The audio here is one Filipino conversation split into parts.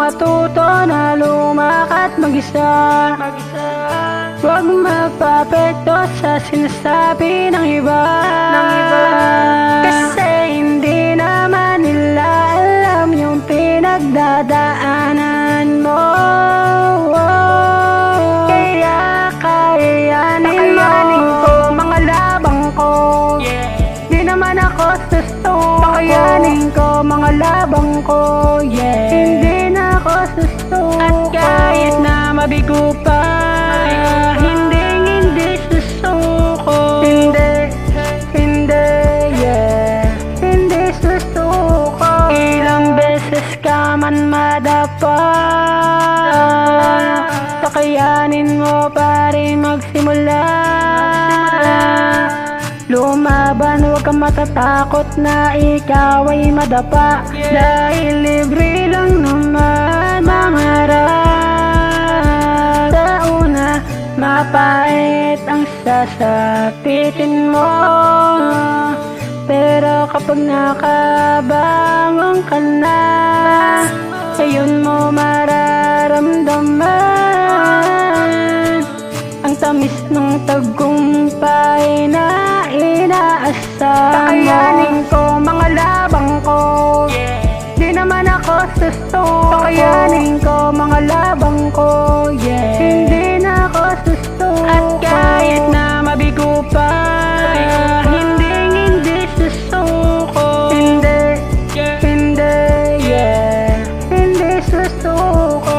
matuto na lumakad mag-isa. Huwag magpapekto sa sinasabi ng iba. Kasi hindi naman nila alam yung pinagdadaanan mo. Kaya kayanin ko mga labang ko. Di naman ako susto. Kayanin ko mga labang ko. Hindi na ako susto. At kahit na mabigo pa, hindi susuko. Hindi susuko. Ilang beses ka man madapa, kakayanin mo pa rin magsimula. Lumaban, huwag kang matatakot na ikaw ay madapa. Dahil libre lang naman mangarap. Sa una, mapait ang sasapitin mo, pero kapag nakabangon ka na, ayun mo mararamdaman ang tamis ng tagumpay na inaasahan mo. Kakayanin ko mga labang ko. Di naman ako susto. Kakayanin ko mga labang ko. Hindi na ako susto. At kahit na mabigo pa, hindi susuko. Hindi susuko.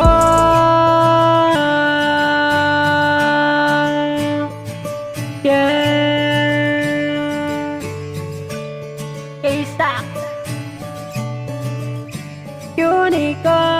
Isak Unicorn.